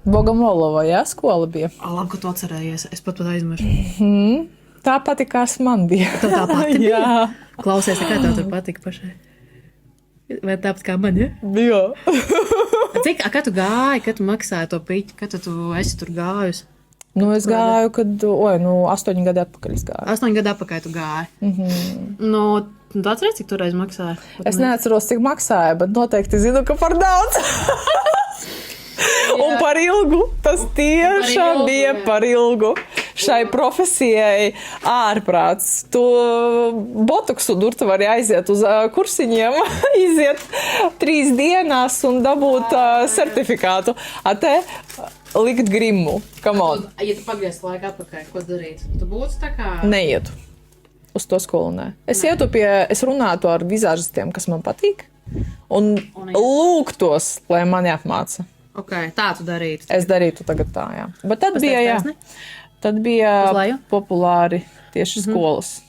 Bogomolova, jā, skola bija. Labi, ka tu atcerējies. Es pat aizmirsu. Tā patikās man bija. Tev tā pati bija? Jā. Klausies, kā tev tur patika pašai? Vai tāpat kā man, ja? Jā. Kad tu gāji, kad tu maksāji to piķi, kad tu esi tur gājusi? Nu, es gāju, 8 gadi atpakaļ es gāju. 8 gadu atpakaļ tu gāji. Nu, tu atceries, cik toreiz maksāja? Es neatceros, cik maksāja, bet noteikti zinu, ka par daudz. Un par ilgu. Tas tiešām bija par ilgu. Šai profesijai ārprāts. Tu botoksu dur, tu vari aiziet uz kursiņiem, iziet 3 dienās un dabūt certifikātu. A te likt grimu. Come on. Ja tu pagrieztu laiku atpakaļ, ko darīt? Tu būtu tā kā... Neietu. Uz to skolu nē. Es runātu ar vizāžistiem, kas man patīk, un lūgtos, lai mani apmāca. Ok, tā tu darītu. Es darītu tagad tā, jā. Bet tad bija, jā. Tad bija populāri tieši skolas.